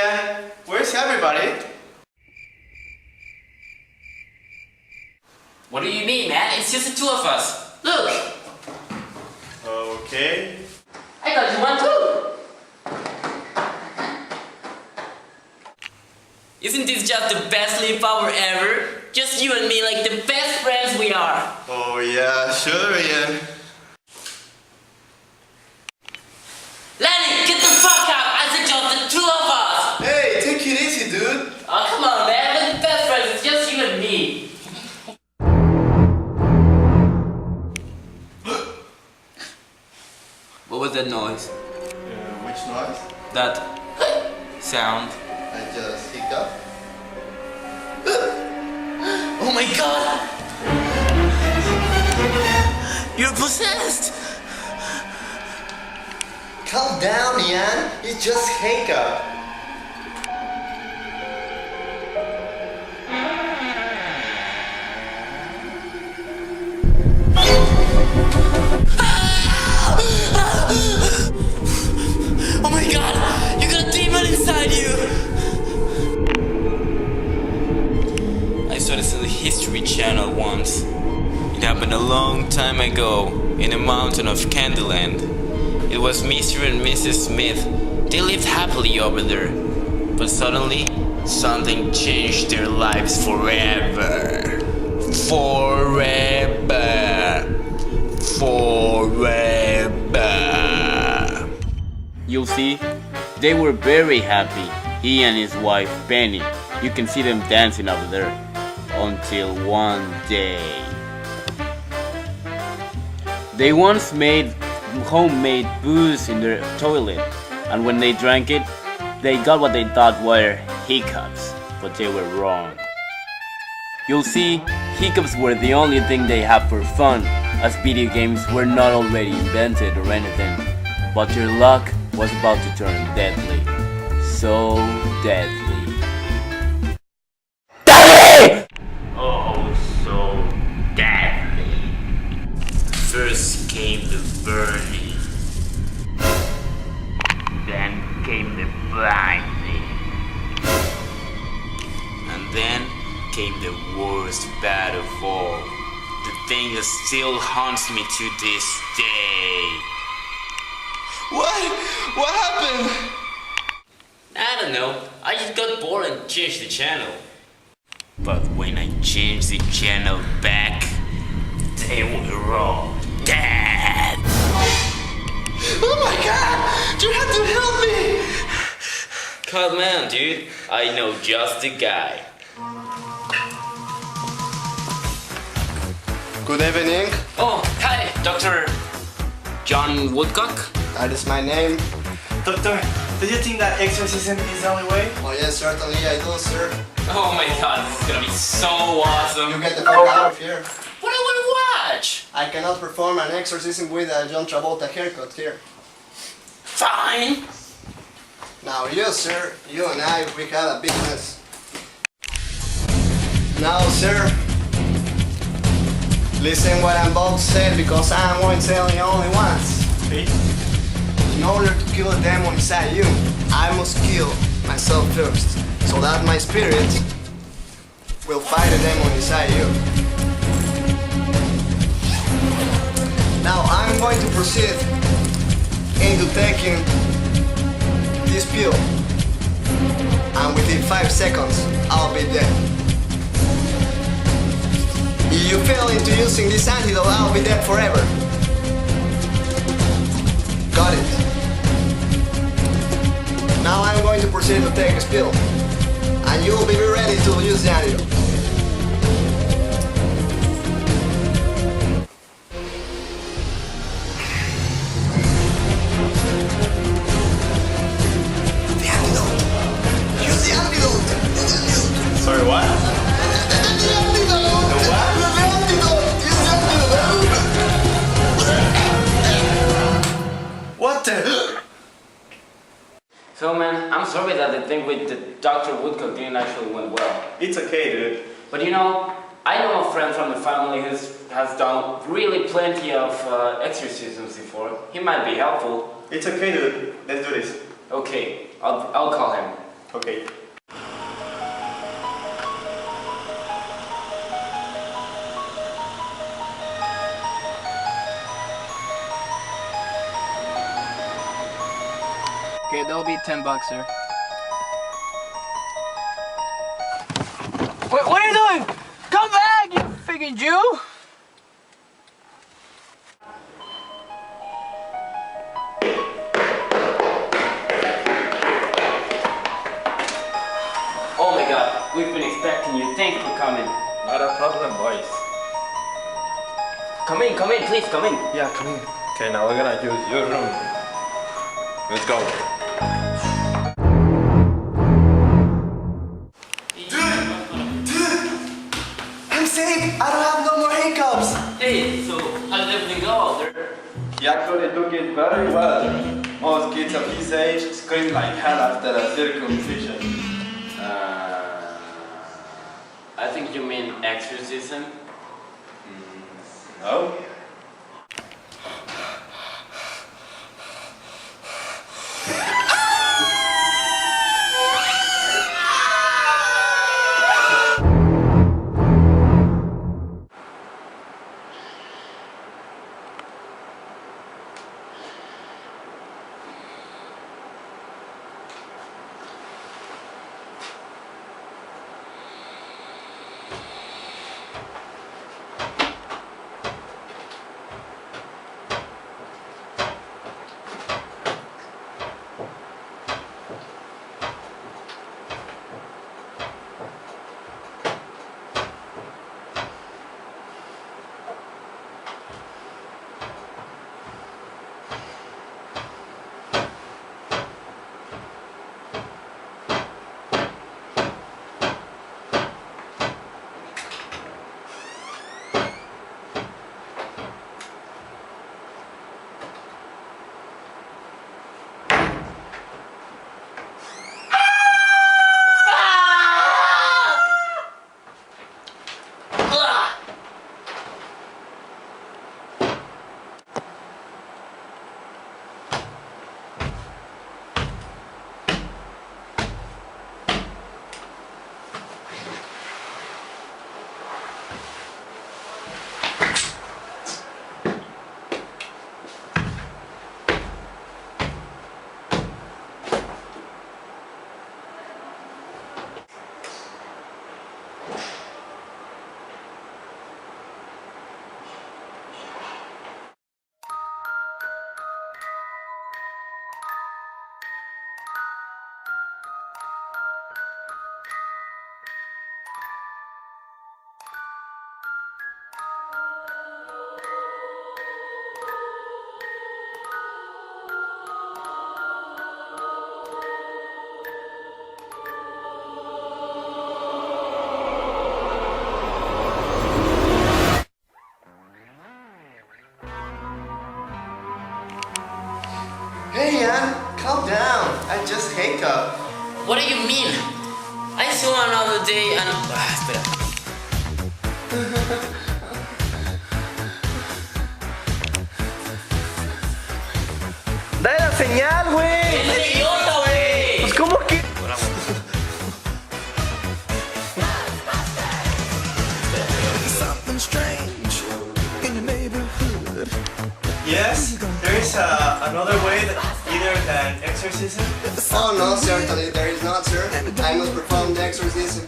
man. Where's everybody? What do you mean, man? It's just the two of us. Look! Okay. I got you one too! Isn't this just the best sleepover ever? Just you and me like the best friends we are. Oh yeah, sure, Ian. Lenny, get the fuck out! I said just the two of us! Hey, take it easy, dude. Oh, come on, man. We're the best friends. It's just you and me. What was that noise? Which noise? That sound. I just hiccup. Oh my god! You're possessed! Calm down, Ian. It's just hiccup. Oh my god! You got a demon inside you! I saw this on the History Channel once. It happened a long time ago in a mountain of Candyland. It was Mr. and Mrs. Smith. They lived happily over there. But suddenly, something changed their lives forever. Forever. You'll see, they were very happy, he and his wife Penny. You can see them dancing over there. Until one day. They once made homemade booze in their toilet, and when they drank it, they got what they thought were hiccups, but they were wrong. You'll see, hiccups were the only thing they had for fun, as video games were not already invented or anything, but their luck was about to turn deadly. So deadly. Oh, so deadly. First came the burning, then came the blinding, and then came the worst bad of all, the thing that still haunts me to this day. What happened? I don't know, I just got bored and changed the channel. But when I changed the channel back, they were all dead. Oh my god! You have to help me! Come on, dude. I know just the guy. Good evening. Oh, hi, Dr. John Woodcock. That is my name. Doctor, do you think that exorcism is the only way? Oh yes, certainly I do, sir. Oh my god, this is gonna be so awesome. You get the fuck out of here. What do I want to watch? I cannot perform an exorcism with a John Travolta haircut here. Fine. Now you, sir, you and I, we have a business. Now, sir, listen what I'm about to say because I'm going to tell you only once. Okay. In order to kill a demon inside you, I must kill myself first, so that my spirit will fight a demon inside you. Now I'm going to proceed into taking this pill, and within 5 seconds I'll be dead. If you fail into using this antidote, I'll be dead forever. Got it. Now I'm going to proceed to take this pill, and you'll be ready to use the antidote. The antidote. Use the antidote. Use the antidote. Sorry, what? The antidote. The what? The antidote. Use the antidote. What the? So man, I'm sorry that the thing with the Dr. Woodcock didn't actually went well. It's okay, dude. But you know, I know a friend from the family who has done really plenty of exorcisms before. He might be helpful. It's okay, dude. Let's do this. Okay, I'll call him. Okay. Okay, that'll be $10, sir. Wait, what are you doing? Come back, you freaking Jew! Oh my god, we've been expecting you. Thanks for coming. Not a problem, boys. Come in, please, come in. Yeah, come in. Okay, now we're gonna use your room. Let's go. I'm safe. I don't have no more hiccups. Hey, so how did everything go out there? He actually took it very well. Most kids of his age scream like hell after a circumcision. I think you mean exorcism. No? Hey, Ian, calm down. I just hiccup. What do you mean? I saw another day and... espera. ¡Dale la señal, güey! ¡Es idiota, güey! Pues, ¿cómo que? Something strange in your neighborhood. Yes, there is another way either than exorcism. Oh no, certainly there is not, sir. I must perform the exorcism.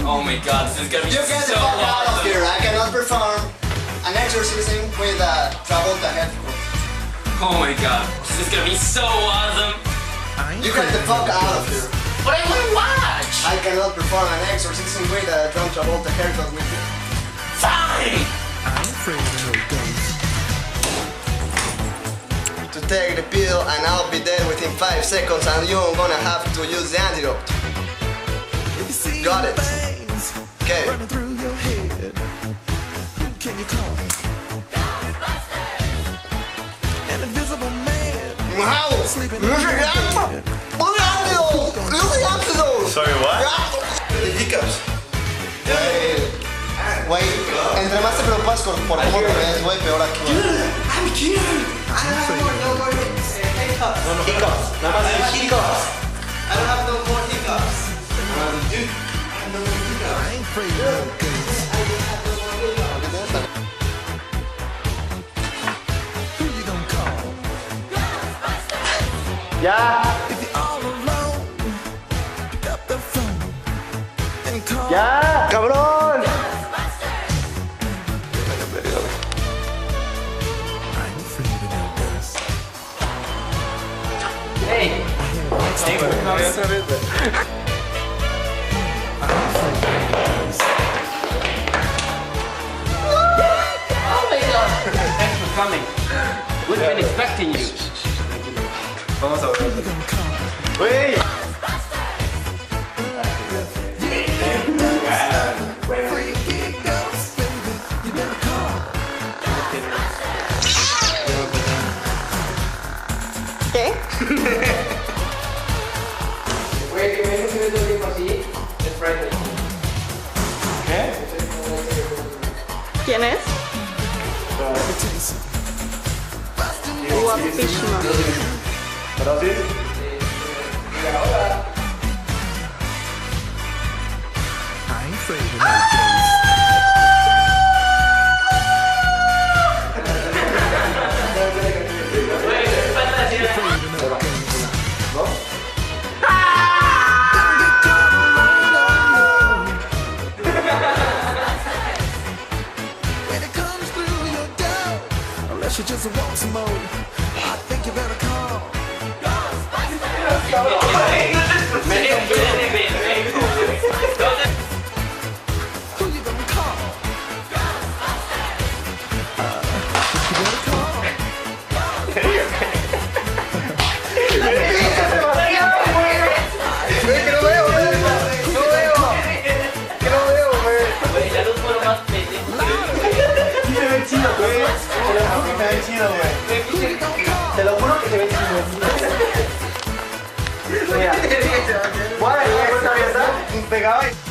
Oh my god, this is gonna be You get the so fuck out of awesome! here. I cannot perform an exorcism with a Travolta head. Oh my god, this is gonna be so awesome! You get the fuck out of here. But I wanna watch! I cannot perform an exorcism with a John Travolta haircut with you. Fine! I'm afraid of no ghosts. To take the pill and I'll be dead within 5 seconds and you're gonna have to use the antidote. If you see Got it. veins Okay. running through your head, who can you call? An invisible man Wow! sleeping Use in the your antidote! bed. Use the antidote! Use the antidote! Sorry, what? The hiccups. Güey, entre más te preocupas por cómo te ves, güey, peor aquí. I'm here! I don't have no more hiccups. Hiccups. Nada más hiccups. I don't have no more hiccups. ain't afraid of no ghosts. Who you gonna call? Ya, If you're all alone, pick up the phone and call. ya, cabrón. I ain't afraid of no ghosts. Thanks for coming. We've been expecting you. Vamos a ver. Who you gonna call? Güey. Freaky ghost, baby. You better call. Güey, que me dijo que es tipo así. Es Friday. ¿Quién es? Guapísimo. ¿Pero sí? I ain't afraid of no ghosts. When it comes through your door, unless you just want some more, I think you better call. Who you gonna call? You better call. Que no veo, güey. No veo. Que no veo, güey. La luz fue lo más pendejo. Sí se ve chido, güey. Te lo juro que se ve chido, güey. Te lo juro que se ve chido. Mira. Voy a ver, güey, pegaba y...